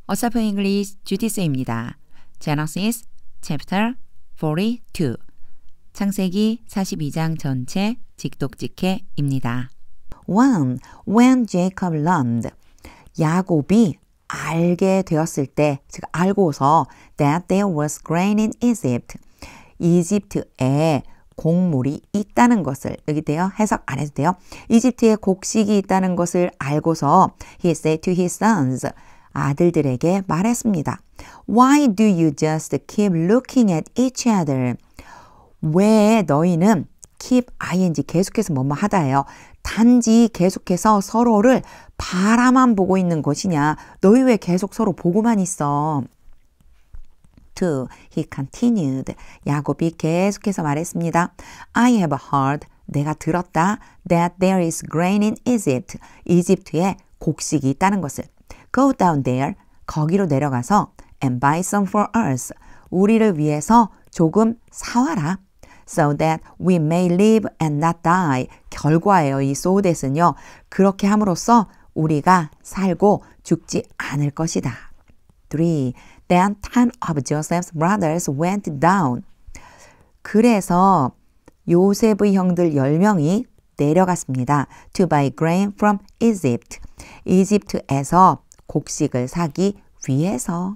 What's Up in English, 주디스입니다. Genesis chapter 42 창세기 42장 전체 직독직해입니다. 1. When Jacob learned 야곱이 알게 되었을 때, 즉 알고서 that there was grain in Egypt 이집트에 곡물이 있다는 것을, 여기 돼요. 해석 안 해도 돼요. 이집트에 곡식이 있다는 것을 알고서 he said to his sons 아들들에게 말했습니다. Why do you just keep looking at each other? 왜 너희는 keep ing 계속해서 뭐뭐 하다예요. 단지 계속해서 서로를 바라만 보고 있는 것이냐. 너희 왜 계속 서로 보고만 있어. 2. He continued. 야곱이 계속해서 말했습니다. I have heard. 내가 들었다. That there is grain in Egypt. 이집트에 곡식이 있다는 것을. Go down there. 거기로 내려가서 and buy some for us. 우리를 위해서 조금 사와라. So that we may live and not die. 결과예요. 이 so that은요. 그렇게 함으로써 우리가 살고 죽지 않을 것이다. 3. Then 10 of Joseph's brothers went down. 그래서 요셉의 형들 10명이 내려갔습니다. To buy grain from Egypt. 이집트에서 곡식을 사기 위해서.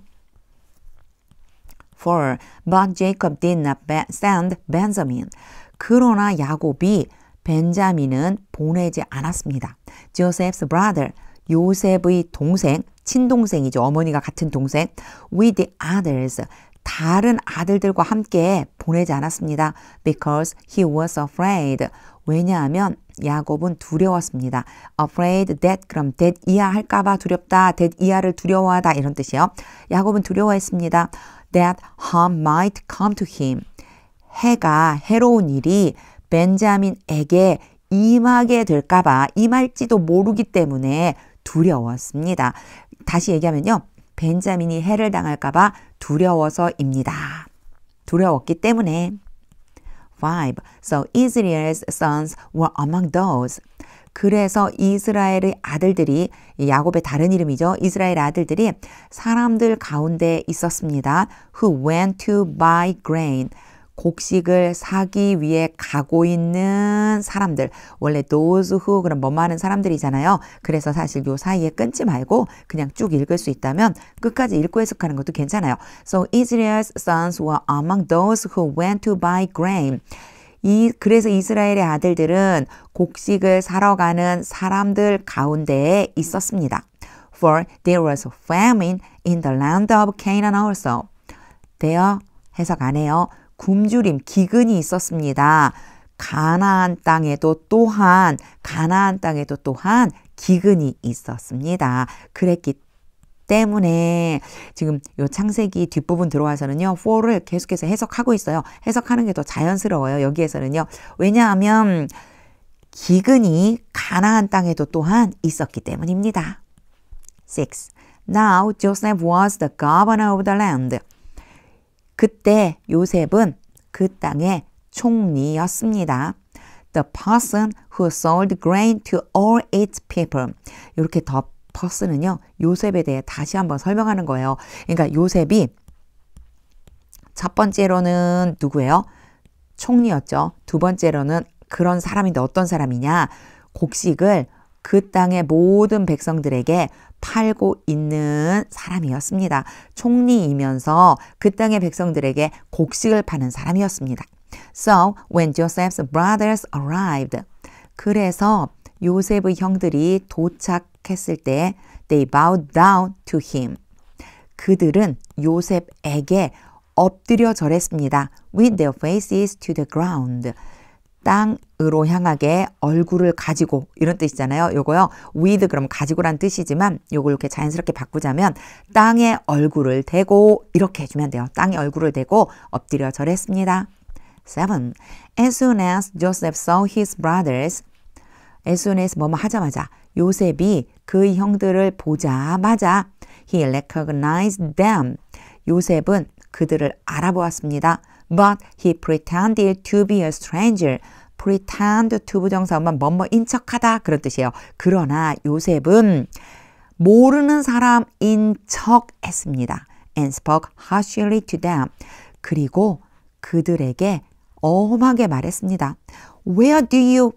4. But Jacob did not send Benjamin. 그러나 야곱이 벤자민은 보내지 않았습니다. Joseph's brother, 요셉의 동생, 친동생이죠. 어머니가 같은 동생. With the others, 다른 아들들과 함께 보내지 않았습니다. Because he was afraid. 왜냐하면 야곱은 두려웠습니다. Afraid that, 그럼 that 이하 할까봐 두렵다. that 이하를 두려워하다 이런 뜻이요. 야곱은 두려워했습니다. That harm might come to him. 해로운 일이 벤자민에게 임하게 될까봐, 임할지도 모르기 때문에 두려웠습니다. 다시 얘기하면요. 벤자민이 해를 당할까봐 두려워서입니다. 두려웠기 때문에. 5. So Israel's sons were among those. 그래서 이스라엘의 아들들이, 야곱의 다른 이름이죠. 이스라엘 아들들이 사람들 가운데 있었습니다. Who went to buy grain. 곡식을 사기 위해 가고 있는 사람들. 원래 those who 그럼 뭐뭐 하는 사람들이잖아요. 그래서 사실 요 사이에 끊지 말고 그냥 쭉 읽을 수 있다면 끝까지 읽고 해석하는 것도 괜찮아요. So Israel's sons were among those who went to buy grain. 그래서 이스라엘의 아들들은 곡식을 사러 가는 사람들 가운데에 있었습니다. For there was famine in the land of Canaan also. 되어 해석 안 해요. 굶주림, 기근이 있었습니다. 가나안 땅에도 또한 기근이 있었습니다. 그랬기 때문에 지금 요 창세기 뒷부분 들어와서는요. for를 계속해서 해석하고 있어요. 해석하는 게 더 자연스러워요. 여기에서는요. 왜냐하면 기근이 가나안 땅에도 또한 있었기 때문입니다. 6. Now Joseph was the governor of the land. 그때 요셉은 그 땅의 총리였습니다. The person who sold grain to all its people. 이렇게 더 person은요. 요셉에 대해 다시 한번 설명하는 거예요. 그러니까 요셉이 첫 번째로는 누구예요? 총리였죠. 두 번째로는 그런 사람인데 어떤 사람이냐? 곡식을 그 땅의 모든 백성들에게 팔고 있는 사람이었습니다. 총리이면서 그 땅의 백성들에게 곡식을 파는 사람이었습니다. So when Joseph's brothers arrived, 그래서 요셉의 형들이 도착했을 때 they bowed down to him. 그들은 요셉에게 엎드려 절했습니다. With their faces to the ground. 땅으로 향하게 얼굴을 가지고 이런 뜻이잖아요. 요거요. with 그럼 가지고란 뜻이지만 요걸 이렇게 자연스럽게 바꾸자면 땅에 얼굴을 대고 이렇게 해주면 돼요. 땅에 얼굴을 대고 엎드려 절했습니다. 7. As soon as Joseph saw his brothers, as soon as 뭐뭐 하자마자 요셉이 그 형들을 보자마자 he recognized them. 요셉은 그들을 알아보았습니다. But he pretended to be a stranger. pretend to 부정사만 뭐뭐인 척하다 그런 뜻이에요. 그러나 요셉은 모르는 사람인 척 했습니다. and spoke harshly to them. 그리고 그들에게 엄하게 말했습니다. Where do you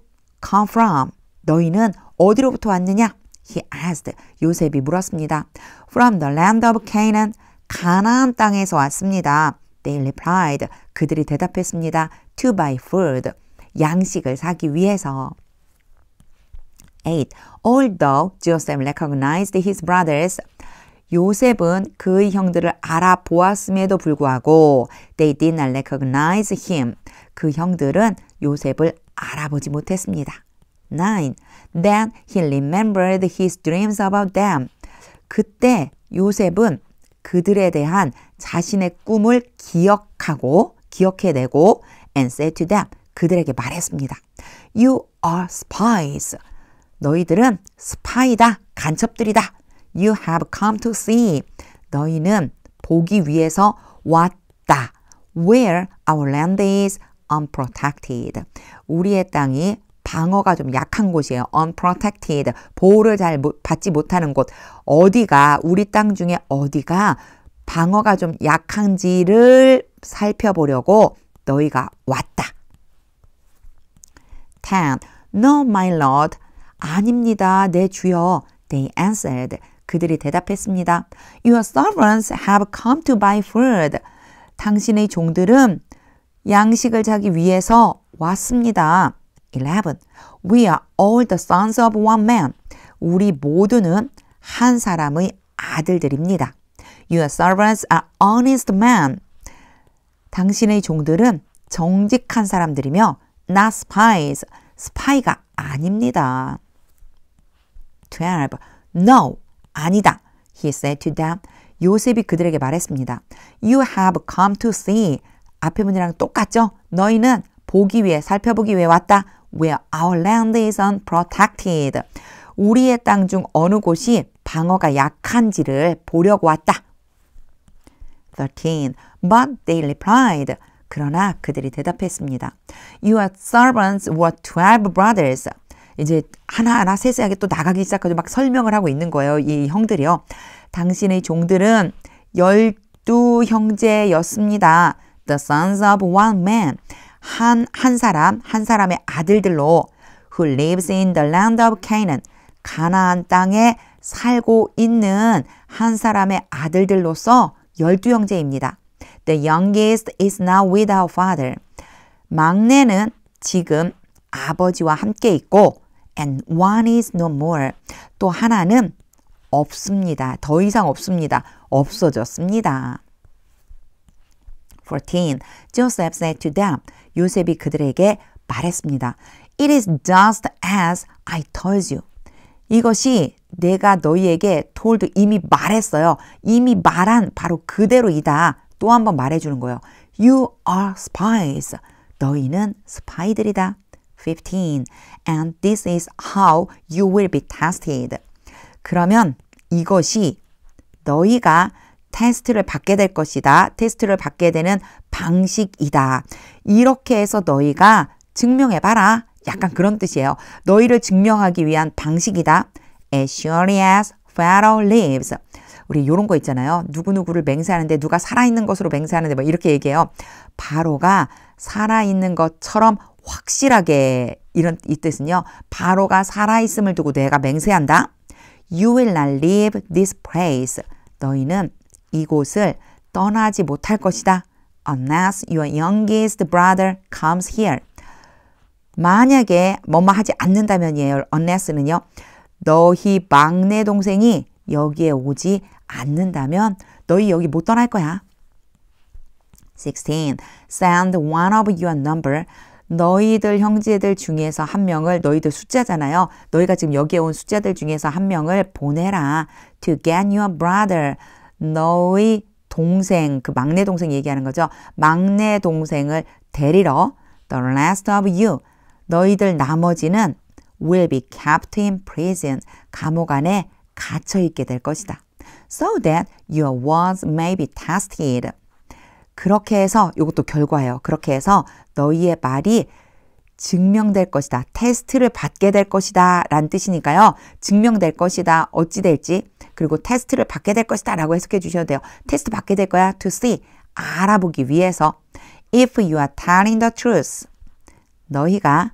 come from? 너희는 어디로부터 왔느냐? He asked. 요셉이 물었습니다. From the land of Canaan. 가나안 땅에서 왔습니다. They replied. 그들이 대답했습니다. To buy food. 양식을 사기 위해서. 8. Although Joseph recognized his brothers, 요셉은 그의 형들을 알아보았음에도 불구하고 they did not recognize him. 그 형들은 요셉을 알아보지 못했습니다. 9. Then he remembered his dreams about them. 그때 요셉은 그들에 대한 자신의 꿈을 기억해내고 and said to them. 그들에게 말했습니다. You are spies. 너희들은 스파이다, 간첩들이다. You have come to see. 너희는 보기 위해서 왔다. Where our land is unprotected. 우리의 땅이 방어가 좀 약한 곳이에요. unprotected. 보호를 잘 받지 못하는 곳. 어디가, 우리 땅 중에 어디가 방어가 좀 약한지를 살펴보려고 너희가 왔다. 10. No, my lord. 아닙니다, 내 주여. They answered. 그들이 대답했습니다. Your servants have come to buy food. 당신의 종들은 양식을 사기 위해서 왔습니다. 11. We are all the sons of one man. 우리 모두는 한 사람의 아들들입니다. Your servants are honest men. 당신의 종들은 정직한 사람들이며 not spies. 스파이가 아닙니다. 12. No, 아니다. He said to them. 요셉이 그들에게 말했습니다. You have come to see. 앞에 문이랑 똑같죠? 너희는 보기 위해, 살펴보기 위해 왔다. Where our land is unprotected. 우리의 땅 중 어느 곳이 방어가 약한지를 보려고 왔다. 13. But they replied. 그러나 그들이 대답했습니다. Your servants were 12 brothers. 이제 하나하나 세세하게 또 나가기 시작하죠. 막 설명을 하고 있는 거예요. 이 형들이요. 당신의 종들은 12 형제였습니다. The sons of one man. 한 사람의 아들들로 who lives in the land of Canaan. 가나안 땅에 살고 있는 한 사람의 아들들로서 12형제입니다. The youngest is now with our father. 막내는 지금 아버지와 함께 있고 and one is no more. 또 하나는 없습니다. 더 이상 없습니다. 없어졌습니다. 14. Joseph said to them. 요셉이 그들에게 말했습니다. It is just as I told you. 이것이 내가 너희에게 told 이미 말했어요. 이미 말한 바로 그대로이다. 또 한 번 말해주는 거예요. You are spies. 너희는 스파이들이다. 15. And this is how you will be tested. 그러면 이것이 너희가 테스트를 받게 될 것이다. 테스트를 받게 되는 방식이다. 이렇게 해서 너희가 증명해봐라. 약간 그런 뜻이에요. 너희를 증명하기 위한 방식이다. As surely as Pharaoh lives. 우리 이런 거 있잖아요. 누구누구를 맹세하는데 누가 살아있는 것으로 맹세하는데 뭐 이렇게 얘기해요. 바로가 살아있는 것처럼 확실하게 이 뜻은요. 바로가 살아있음을 두고 내가 맹세한다. You will not leave this place. 너희는 이곳을 떠나지 못할 것이다. Unless your youngest brother comes here. 만약에 뭐뭐 하지 않는다면이에요. Unless는요. 너희 막내 동생이 여기에 오지 않는다면 너희 여기 못 떠날 거야. 16. Send one of your number. 너희들 형제들 중에서 한 명을, 너희들 숫자잖아요. 너희가 지금 여기에 온 숫자들 중에서 한 명을 보내라. To get your brother. 너희 동생, 그 막내 동생 얘기하는 거죠. 막내 동생을 데리러. The rest of you. 너희들 나머지는 will be kept in prison. 감옥 안에 갇혀 있게 될 것이다. So that your words may be tested. 그렇게 해서 이것도 결과예요. 그렇게 해서 너희의 말이 증명될 것이다. 테스트를 받게 될 것이다. 라는 뜻이니까요. 증명될 것이다. 어찌 될지. 그리고 테스트를 받게 될 것이다. 라고 해석해 주셔도 돼요. 테스트 받게 될 거야. To see. 알아보기 위해서. If you are telling the truth. 너희가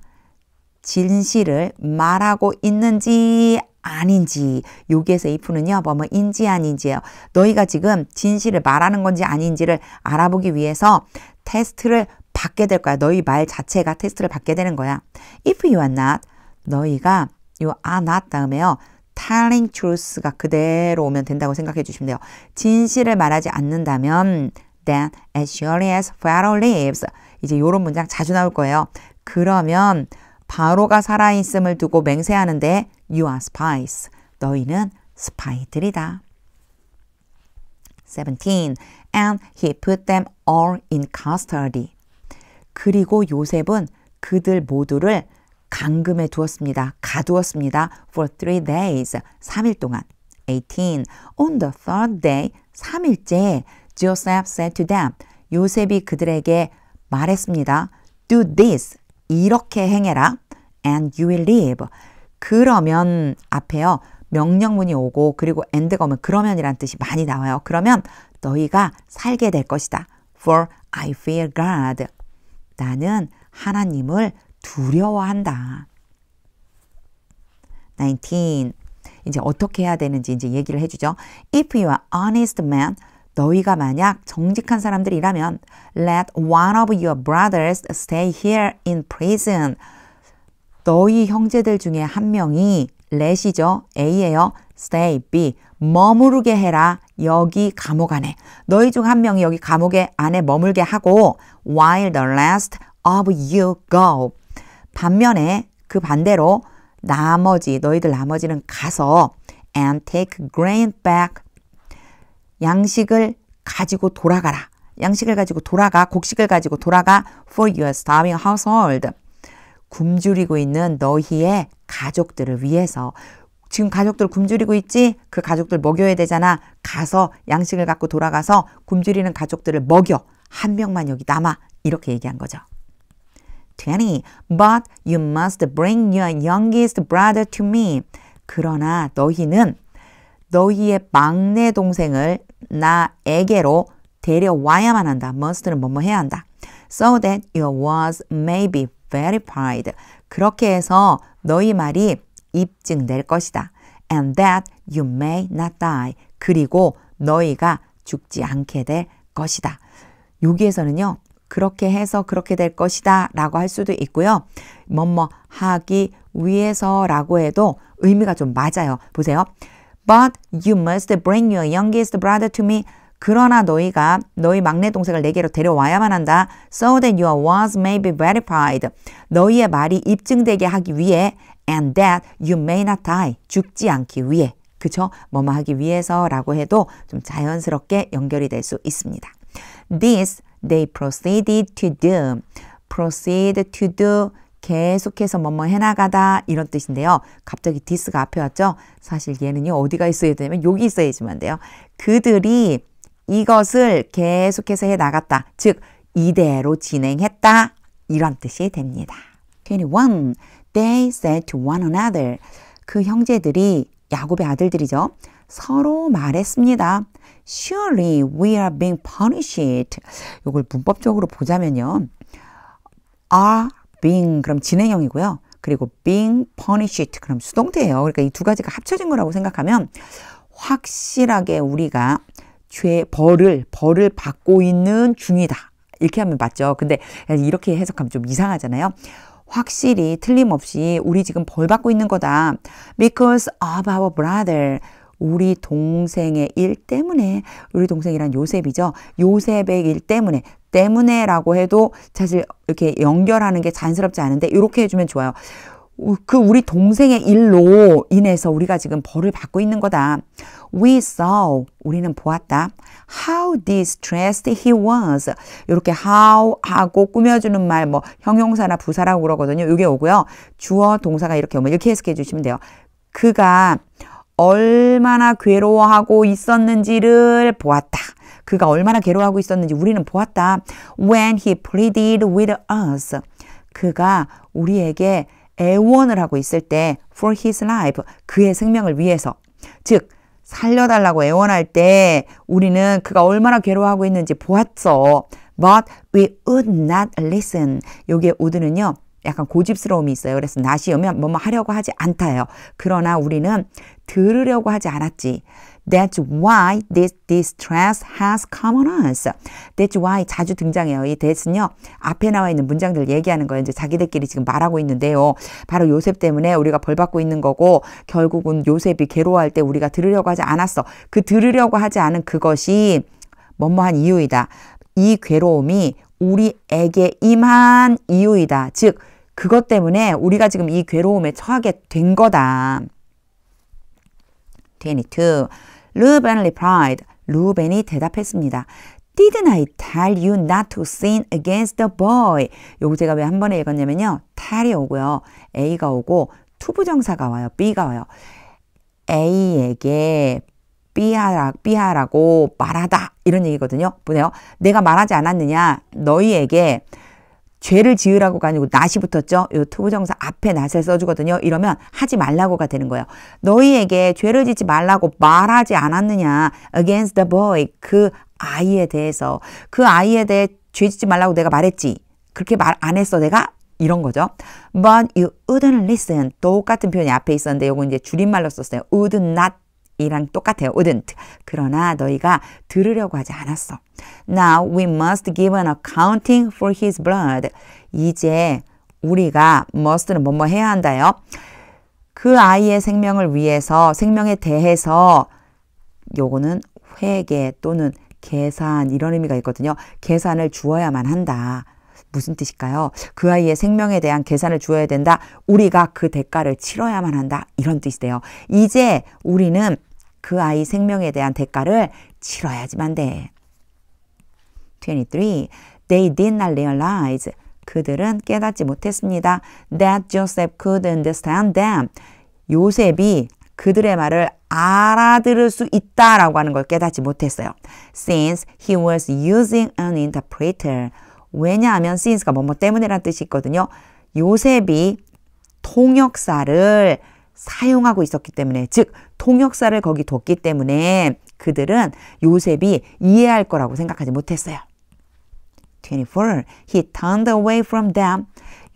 진실을 말하고 있는지 아닌지. 여기에서 if는요. 뭐뭐인지 아닌지예요. 너희가 지금 진실을 말하는 건지 아닌지를 알아보기 위해서 테스트를 받게 될 거야. 너희 말 자체가 테스트를 받게 되는 거야. If you are not, 너희가 you are not 다음에요. telling truth가 그대로 오면 된다고 생각해 주시면 돼요. 진실을 말하지 않는다면 then as surely as Pharaoh lives. 이제 이런 문장 자주 나올 거예요. 그러면 바로가 살아있음을 두고 맹세하는데 you are spies. 너희는 스파이들이다. 17. And he put them all in custody. 그리고 요셉은 그들 모두를 감금해 두었습니다. 가두었습니다. For 3 days. 3일 동안. 18. On the third day. 3일째 Joseph said to them. 요셉이 그들에게 말했습니다. Do this. 이렇게 행해라. And you will live. 그러면 앞에요. 명령문이 오고 그리고 and가 오면 그러면이란 뜻이 많이 나와요. 그러면 너희가 살게 될 것이다. For I fear God. 나는 하나님을 두려워한다. 19. 이제 어떻게 해야 되는지 이제 얘기를 해주죠. If you are honest man, 너희가 만약 정직한 사람들이라면 let one of your brothers stay here in prison. 너희 형제들 중에 한 명이 let이죠. A예요. stay, B. 머무르게 해라. 여기 감옥 안에. 너희 중 한 명이 여기 감옥 안에 머물게 하고 while the rest of you go. 반면에 그 반대로 너희들 나머지는 가서 and take grain back. 양식을 가지고 돌아가라. 양식을 가지고 돌아가. 곡식을 가지고 돌아가 for your starving household. 굶주리고 있는 너희의 가족들을 위해서. 지금 가족들 굶주리고 있지? 그 가족들 먹여야 되잖아. 가서 양식을 갖고 돌아가서 굶주리는 가족들을 먹여. 한 명만 여기 남아. 이렇게 얘기한 거죠. 20. But you must bring your youngest brother to me. 그러나 너희는 너희의 막내 동생을 나에게로 데려와야만 한다. must는 뭐뭐 해야 한다. So that your words may be verified. 그렇게 해서 너희 말이 입증될 것이다. And that you may not die. 그리고 너희가 죽지 않게 될 것이다. 여기에서는요. 그렇게 해서 그렇게 될 것이다 라고 할 수도 있고요. 뭐뭐 하기 위해서라고 해도 의미가 좀 맞아요. 보세요. But you must bring your youngest brother to me. 그러나 너희가 너희 막내 동생을 내게로 데려와야만 한다. So that your words may be verified. 너희의 말이 입증되게 하기 위해 and that you may not die. 죽지 않기 위해. 그쵸? 뭐뭐 하기 위해서라고 해도 좀 자연스럽게 연결이 될 수 있습니다. This they proceeded to do. proceed to do. 계속해서 뭐뭐 해나가다 이런 뜻인데요. 갑자기 this가 앞에 왔죠? 사실 얘는요. 어디가 있어야 되냐면 여기 있어야지만 돼요. 그들이 이것을 계속해서 해나갔다. 즉 이대로 진행했다. 이런 뜻이 됩니다. 21. They said to one another. 그 형제들이 야곱의 아들들이죠. 서로 말했습니다. Surely we are being punished. 이걸 문법적으로 보자면요. are being 그럼 진행형이고요. 그리고 being punished 그럼 수동태예요. 그러니까 이 두 가지가 합쳐진 거라고 생각하면 확실하게 우리가 벌을 받고 있는 중이다. 이렇게 하면 맞죠. 근데 이렇게 해석하면 좀 이상하잖아요. 확실히 틀림없이 우리 지금 벌 받고 있는 거다. Because of our brother. 우리 동생의 일 때문에. 우리 동생이란 요셉이죠. 요셉의 일 때문에라고 해도 사실 이렇게 연결하는 게 자연스럽지 않은데 이렇게 해주면 좋아요. 그 우리 동생의 일로 인해서 우리가 지금 벌을 받고 있는 거다. We saw, 우리는 보았다. How distressed he was. 이렇게 how 하고 꾸며주는 말, 뭐 형용사나 부사라고 그러거든요. 이게 오고요. 주어, 동사가 이렇게 오면 이렇게 해석해 주시면 돼요. 그가 얼마나 괴로워하고 있었는지를 보았다. 그가 얼마나 괴로워하고 있었는지 우리는 보았다. When he pleaded with us. 그가 우리에게 애원을 하고 있을 때 for his life, 그의 생명을 위해서, 즉 살려달라고 애원할 때 우리는 그가 얼마나 괴로워하고 있는지 보았어. But we would not listen. 여기에 would는요 약간 고집스러움이 있어요. 그래서 not이 오면 뭐뭐 하려고 하지 않다예요. 그러나 우리는 들으려고 하지 않았지. That's why this distress has come on us. That's why 자주 등장해요. 이 that은요 앞에 나와 있는 문장들 얘기하는 거예요. 이제 자기들끼리 지금 말하고 있는데요. 바로 요셉 때문에 우리가 벌 받고 있는 거고, 결국은 요셉이 괴로워할 때 우리가 들으려고 하지 않았어. 그 들으려고 하지 않은 그것이 뭐뭐한 이유이다. 이 괴로움이 우리에게 임한 이유이다. 즉 그것 때문에 우리가 지금 이 괴로움에 처하게 된 거다. 22. 루벤 replied. 루벤이 대답했습니다. Didn't I tell you not to sin against the boy? 요거 제가 왜 한 번에 읽었냐면요. tell이 오고요. A가 오고 투부정사가 와요. B가 와요. A에게 B하라고 말하다 이런 얘기거든요. 보세요. 내가 말하지 않았느냐. 너희에게 죄를 지으라고가 아니고 not이 붙었죠. 이 투부정사 앞에 not을 써주거든요. 이러면 하지 말라고가 되는 거예요. 너희에게 죄를 짓지 말라고 말하지 않았느냐. Against the boy. 그 아이에 대해서. 그 아이에 대해 죄 짓지 말라고 내가 말했지. 그렇게 말 안 했어 내가? 이런 거죠. But you wouldn't listen. 똑같은 표현이 앞에 있었는데 요거 이제 줄임말로 썼어요. Would not. 이랑 똑같아요. wouldn't. 그러나 너희가 들으려고 하지 않았어. Now we must give an accounting for his blood. 이제 우리가 must는 뭐뭐 해야 한다요. 그 아이의 생명을 위해서, 생명에 대해서 요거는 회계 또는 계산 이런 의미가 있거든요. 계산을 주어야만 한다. 무슨 뜻일까요? 그 아이의 생명에 대한 계산을 주어야 된다. 우리가 그 대가를 치러야만 한다. 이런 뜻이 돼요. 이제 우리는 그 아이 생명에 대한 대가를 치러야지만 돼. 23. They did not realize. 그들은 깨닫지 못했습니다. That Joseph could understand them. 요셉이 그들의 말을 알아들을 수 있다라고 하는 걸 깨닫지 못했어요. Since he was using an interpreter. 왜냐하면 since가 뭐뭐 때문에라는 뜻이 있거든요. 요셉이 통역사를 사용하고 있었기 때문에, 즉 통역사를 거기 뒀기 때문에 그들은 요셉이 이해할 거라고 생각하지 못했어요. 24. He turned away from them.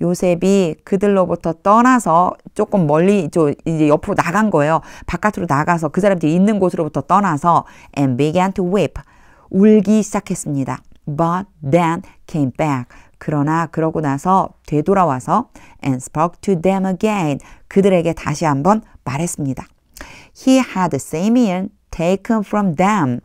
요셉이 그들로부터 떠나서 조금 멀리 이제 옆으로 나간 거예요. 바깥으로 나가서 그 사람들이 있는 곳으로부터 떠나서 and began to weep. 울기 시작했습니다. But then came back. 그러나 그러고 나서 되돌아와서 and spoke to them again. 그들에게 다시 한번 말했습니다. He had Simeon taken from them.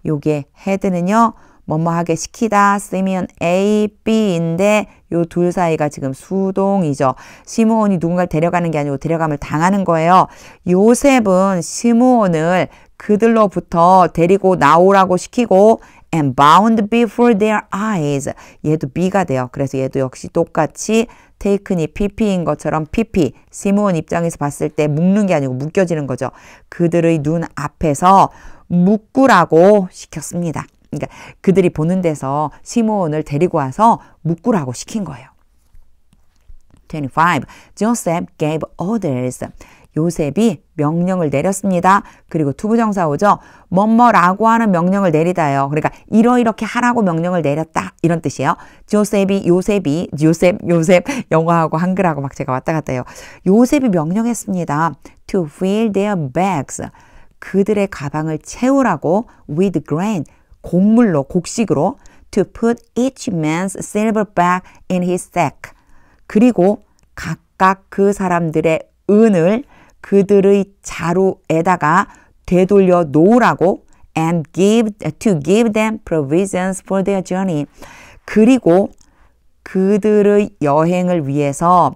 요게 had는요. 뭐뭐하게 시키다. Simeon A, B인데 요 둘 사이가 지금 수동이죠. 시므온이 누군가를 데려가는 게 아니고 데려감을 당하는 거예요. 요셉은 시므온을 그들로부터 데리고 나오라고 시키고 and bound before their eyes. 얘도 B가 돼요. 그래서 얘도 역시 똑같이 taken이 PP인 것처럼 PP, 시므온 입장에서 봤을 때 묶는 게 아니고 묶여지는 거죠. 그들의 눈 앞에서 묶으라고 시켰습니다. 그러니까 그들이 보는 데서 시므온을 데리고 와서 묶으라고 시킨 거예요. 25. Joseph gave orders. 요셉이 명령을 내렸습니다. 그리고 투부정사 오죠. 뭐뭐라고 하는 명령을 내리다요. 그러니까 이러이렇게 하라고 명령을 내렸다. 이런 뜻이에요. 요셉, 영어하고 한글하고 막 제가 왔다 갔다 해요. 요셉이 명령했습니다. To fill their bags. 그들의 가방을 채우라고 with grain. 곡물로, 곡식으로 to put each man's silver bag in his sack. 그리고 각각 그 사람들의 은을 그들의 자루에다가 되돌려 놓으라고 and to give them provisions for their journey. 그리고 그들의 여행을 위해서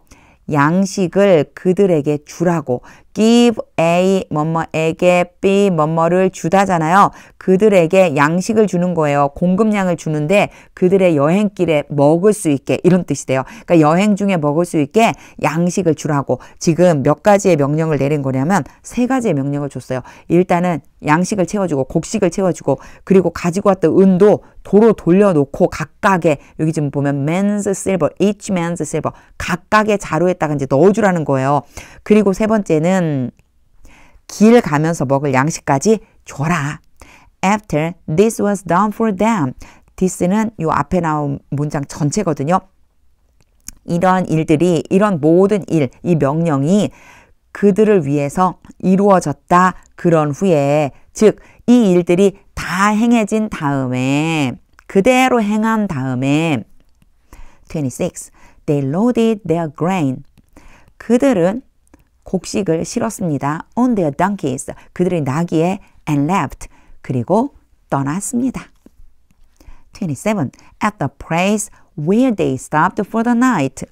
양식을 그들에게 주라고. give A 뭐뭐에게 B 뭐뭐를 주다잖아요. 그들에게 양식을 주는 거예요. 공급량을 주는데 그들의 여행길에 먹을 수 있게 이런 뜻이 돼요. 그러니까 여행 중에 먹을 수 있게 양식을 주라고 지금 몇 가지의 명령을 내린 거냐면 3가지의 명령을 줬어요. 일단은 양식을 채워주고 곡식을 채워주고 그리고 가지고 왔던 은도 도로 돌려놓고 각각의 여기 지금 보면 man's silver, each man's silver 각각의 자루에다가 이제 넣어주라는 거예요. 그리고 3번째는 길 가면서 먹을 양식까지 줘라. After this was done for them. this는 요 앞에 나온 문장 전체거든요. 이런 일들이 이런 모든 일, 이 명령이 그들을 위해서 이루어졌다. 그런 후에 즉 이 일들이 다 행해진 다음에 그대로 행한 다음에 26. They loaded their grain. 그들은 곡식을 실었습니다. On their donkeys. 그들의 나귀에 and left. 그리고 떠났습니다. 27. At the place where they stopped for the night.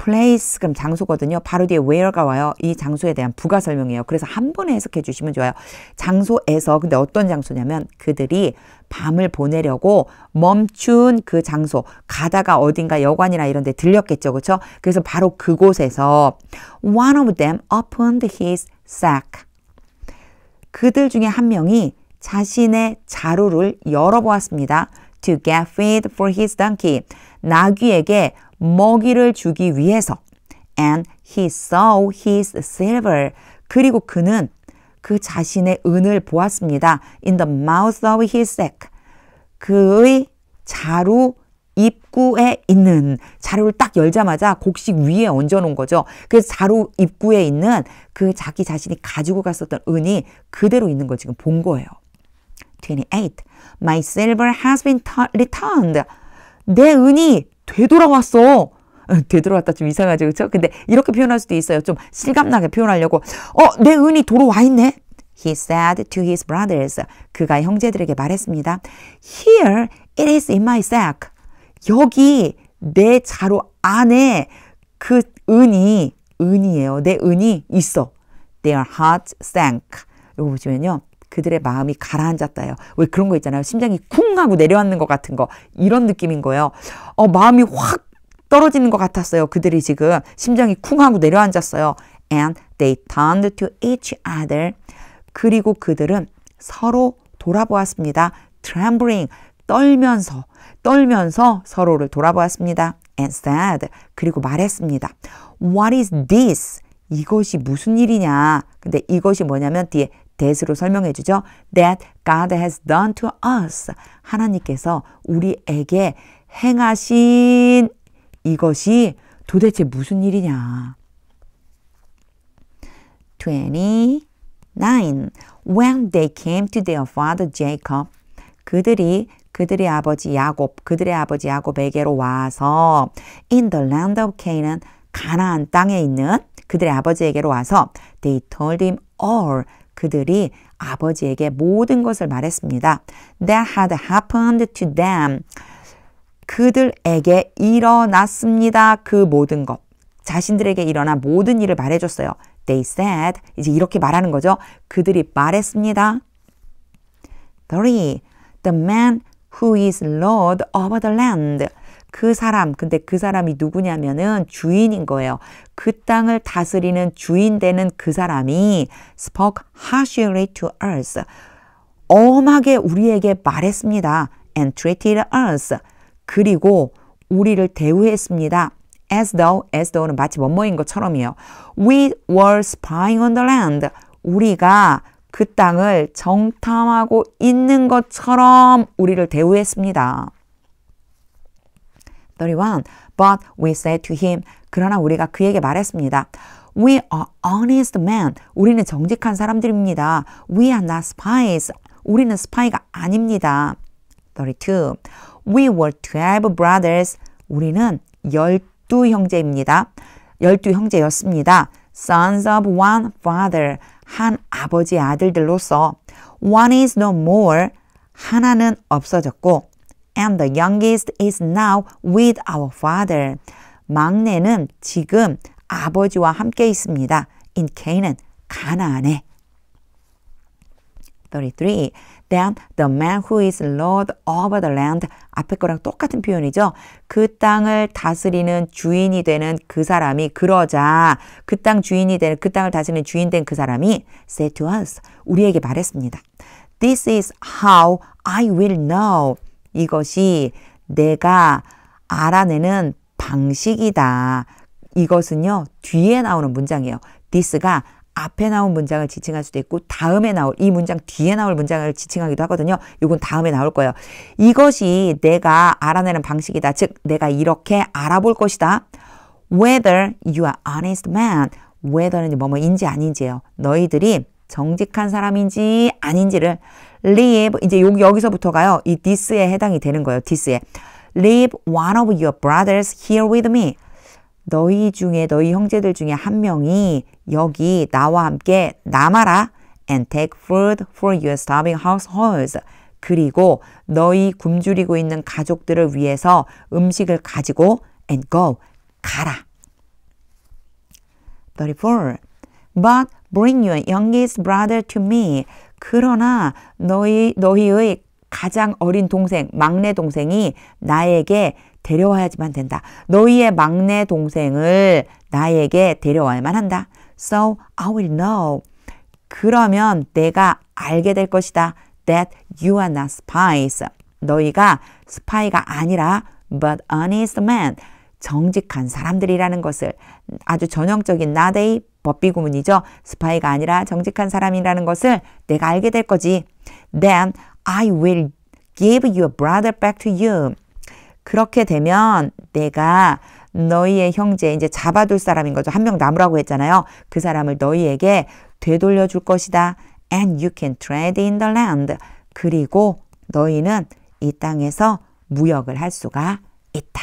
place 그럼 장소거든요. 바로 뒤에 where가 와요. 이 장소에 대한 부가 설명이에요. 그래서 한 번에 해석해 주시면 좋아요. 장소에서 근데 어떤 장소냐면 그들이 밤을 보내려고 멈춘 그 장소 가다가 어딘가 여관이나 이런 데 들렸겠죠. 그렇죠? 그래서 바로 그곳에서 one of them opened his sack. 그들 중에 한 명이 자신의 자루를 열어보았습니다. To get feed for his donkey. 나귀에게 먹이를 주기 위해서. And he saw his silver. 그리고 그는 그 자신의 은을 보았습니다. In the mouth of his sack. 그의 자루 입구에 있는 자루를 딱 열자마자 곡식 위에 얹어놓은 거죠. 그래서 자루 입구에 있는 그 자기 자신이 가지고 갔었던 은이 그대로 있는 거 지금 본 거예요. 28. My silver has been returned. 내 은이 되돌아왔어. 되돌아왔다 좀 이상하죠. 그렇죠? 근데 이렇게 표현할 수도 있어요. 좀 실감나게 표현하려고. 내 은이 도로 와 있네. He said to his brothers. 그가 형제들에게 말했습니다. Here it is in my sack. 여기 내 자루 안에 그 은이에요. 내 은이 있어. Their hearts sank. 이거 보시면요. 그들의 마음이 가라앉았다요. 왜 그런 거 있잖아요. 심장이 쿵 하고 내려앉는 것 같은 거. 이런 느낌인 거예요. 마음이 확 떨어지는 것 같았어요. 그들이 지금 심장이 쿵 하고 내려앉았어요. And they turned to each other. 그리고 그들은 서로 돌아보았습니다. Trembling. 떨면서 서로를 돌아보았습니다. And said. 그리고 말했습니다. What is this? 이것이 무슨 일이냐. 근데 이것이 뭐냐면 뒤에 that으로 설명해 주죠. That God has done to us. 하나님께서 우리에게 행하신 이것이 도대체 무슨 일이냐. 29. When they came to their father Jacob. 그들의 아버지 야곱에게로 와서 in the land of Canaan. 가나안 땅에 있는 그들의 아버지에게로 와서 they told him all. 그들이 아버지에게 모든 것을 말했습니다. That had happened to them. 그들에게 일어났습니다. 그 모든 것. 자신들에게 일어난 모든 일을 말해줬어요. They said. 이제 이렇게 말하는 거죠. 그들이 말했습니다. 3. The man who is Lord over the land. 근데 그 사람이 누구냐면은 주인인 거예요. 그 땅을 다스리는 주인 되는 그 사람이 spoke harshly to us. 엄하게 우리에게 말했습니다. And treated us. 그리고 우리를 대우했습니다. As though는 마치 뭐뭐인 것처럼이에요. We were spying on the land. 우리가 그 땅을 정탐하고 있는 것처럼 우리를 대우했습니다. 31. But we said to him. 그러나 우리가 그에게 말했습니다. We are honest men. 우리는 정직한 사람들입니다. We are not spies. 우리는 스파이가 아닙니다. 32. We were 12 brothers. 우리는 12형제입니다. 12형제였습니다. Sons of one father. 한 아버지의 아들들로서 one is no more. 하나는 없어졌고 and the youngest is now with our father. 막내는 지금 아버지와 함께 있습니다. in Canaan, 가나안에. 33. Then the man who is Lord over the land, 앞에 거랑 똑같은 표현이죠. 그 땅을 다스리는 주인이 되는 그 사람이 그러자 그 땅 주인이 되는 그 땅을 다스리는 주인 된 그 사람이 said to us, 우리에게 말했습니다. This is how I will know. 이것이 내가 알아내는 방식이다. 이것은요, 뒤에 나오는 문장이에요. this가 앞에 나온 문장을 지칭할 수도 있고 다음에 나올 이 문장 뒤에 나올 문장을 지칭하기도 하거든요. 이건 다음에 나올 거예요. 이것이 내가 알아내는 방식이다. 즉 내가 이렇게 알아볼 것이다. Whether you are honest man. whether는 뭐뭐인지 아닌지예요. 너희들이 정직한 사람인지 아닌지를 live 이제 여기서부터가요. 이 this에 해당이 되는 거예요. this에 leave one of your brothers here with me. 너희 형제들 중에 한 명이 여기 나와 함께 남아라. And take food for your starving households. 그리고 너희 굶주리고 있는 가족들을 위해서 음식을 가지고 and go. 가라. 34. But bring your youngest brother to me. 그러나 너희의 가장 어린 동생, 막내 동생이 나에게 데려와야지만 된다. 너희의 막내 동생을 나에게 데려와야만 한다. So I will know. 그러면 내가 알게 될 것이다. That you are not spies. 너희가 스파이가 아니라 but honest men. 정직한 사람들이라는 것을 아주 전형적인 not a 법비 구문이죠. 스파이가 아니라 정직한 사람이라는 것을 내가 알게 될 거지. Then I will give your brother back to you. 그렇게 되면 내가 너희의 형제 이제 잡아둘 사람인 거죠. 한 명 남으라고 했잖아요. 그 사람을 너희에게 되돌려 줄 것이다. And you can trade in the land. 그리고 너희는 이 땅에서 무역을 할 수가 있다.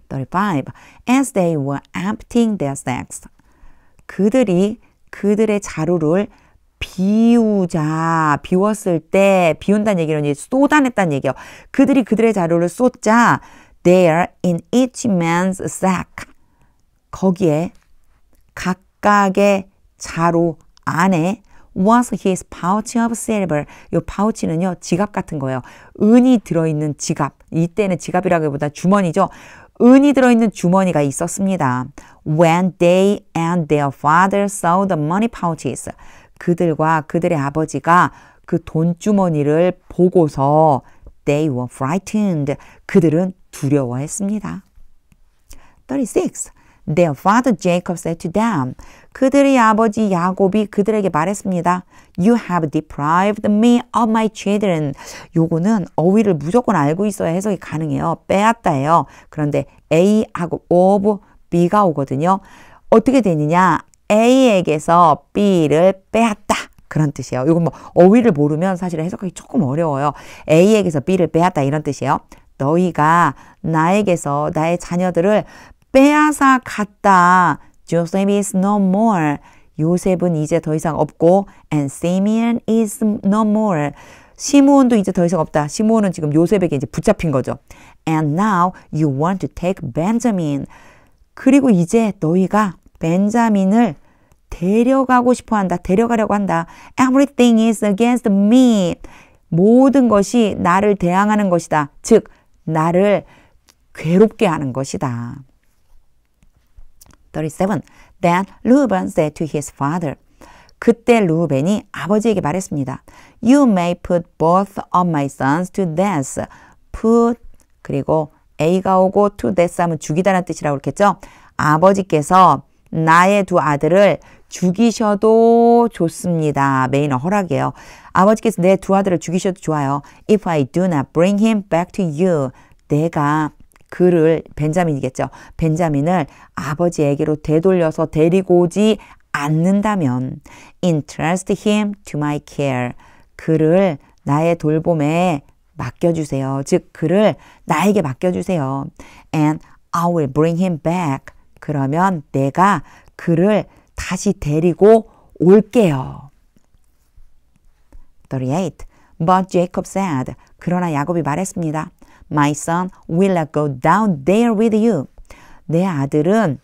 35. As they were emptying their sacks. 그들이 그들의 자루를 비웠을 때, 비운다는 얘기는 쏟아냈다는 얘기예요. 그들이 그들의 자루를 쏟자, there in each man's sack. 거기에 각각의 자루 안에 was his pouch of silver. 이 파우치는요, 지갑 같은 거예요. 은이 들어있는 지갑. 이때는 지갑이라기보다 주머니죠. 은이 들어있는 주머니가 있었습니다. When they and their father saw the money pouches. 그들과 그들의 아버지가 그 돈주머니를 보고서 they were frightened. 그들은 두려워했습니다. 36. Their father Jacob said to them. 그들의 아버지 야곱이 그들에게 말했습니다. You have deprived me of my children. 요거는 어휘를 무조건 알고 있어야 해석이 가능해요. 빼앗다예요. 그런데 A하고 of B가 오거든요. 어떻게 되느냐? A에게서 B를 빼앗다. 그런 뜻이에요. 이건 뭐 어휘를 모르면 사실 해석하기 조금 어려워요. A에게서 B를 빼앗다 이런 뜻이에요. 너희가 나에게서 나의 자녀들을 빼앗아 갔다. Joseph is no more. 요셉은 이제 더 이상 없고 and Simeon is no more. 시므온도 이제 더 이상 없다. 시므온은 지금 요셉에게 이제 붙잡힌 거죠. And now you want to take Benjamin. 그리고 이제 너희가 벤자민을 데려가고 싶어 한다. 데려가려고 한다. Everything is against me. 모든 것이 나를 대항하는 것이다. 즉, 나를 괴롭게 하는 것이다. 37. Then Reuben said to his father. 그때 루벤이 아버지에게 말했습니다. You may put both of my sons to death. Put 그리고 A가 오고 to death 하면 죽이다라는 뜻이라고 그랬겠죠. 아버지께서 나의 두 아들을 죽이셔도 좋습니다. 메인어 허락이에요. 아버지께서 내 두 아들을 죽이셔도 좋아요. If I do not bring him back to you. 내가 그를 벤자민이겠죠. 벤자민을 아버지에게로 되돌려서 데리고 오지 않는다면 entrust him to my care. 그를 나의 돌봄에 맡겨주세요. 즉 그를 나에게 맡겨주세요. And I will bring him back. 그러면 내가 그를 다시 데리고 올게요. 38. But Jacob said. 그러나 야곱이 말했습니다. My son will not go down there with you. 내 아들은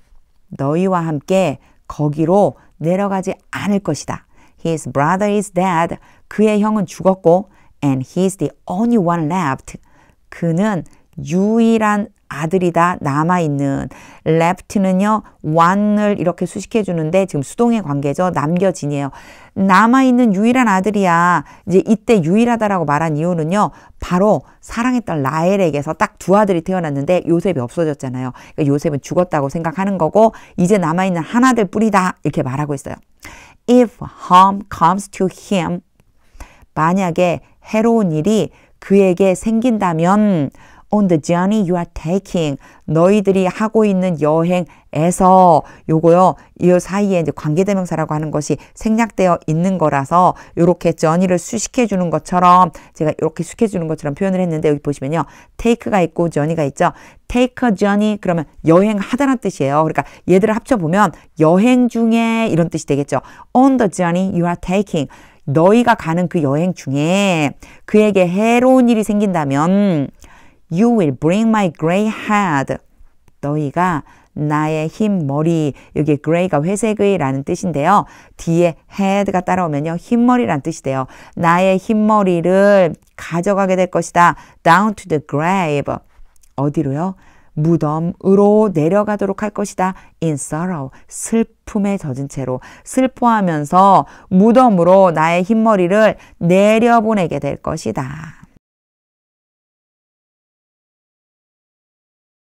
너희와 함께 거기로 내려가지 않을 것이다. His brother is dead. 그의 형은 죽었고 and he's the only one left. 그는 유일한 아들이다. 남아있는. left는요. one을 이렇게 수식해 주는데 지금 수동의 관계죠. 남겨진이에요. 남아있는 유일한 아들이야. 이제 이때 유일하다라고 말한 이유는요. 바로 사랑했던 라헬에게서 딱 두 아들이 태어났는데 요셉이 없어졌잖아요. 그러니까 요셉은 죽었다고 생각하는 거고 이제 남아있는 하나들 뿐이다. 이렇게 말하고 있어요. If harm comes to him, 만약에 해로운 일이 그에게 생긴다면 on the journey you are taking, 너희들이 하고 있는 여행에서 요거요, 이 사이에 이제 관계대명사라고 하는 것이 생략되어 있는 거라서 요렇게 journey를 수식해 주는 것처럼 제가 이렇게 수식해 주는 것처럼 표현을 했는데 여기 보시면요. take가 있고 journey가 있죠. take a journey 그러면 여행하다라는 뜻이에요. 그러니까 얘들을 합쳐보면 여행 중에 이런 뜻이 되겠죠. on the journey you are taking, 너희가 가는 그 여행 중에 그에게 해로운 일이 생긴다면 You will bring my gray head. 너희가 나의 흰 머리, 여기 gray가 회색의 라는 뜻인데요. 뒤에 head가 따라오면요. 흰머리라는 뜻이 돼요. 나의 흰머리를 가져가게 될 것이다. Down to the grave. 어디로요? 무덤으로 내려가도록 할 것이다. In sorrow. 슬픔에 젖은 채로. 슬퍼하면서 무덤으로 나의 흰머리를 내려보내게 될 것이다.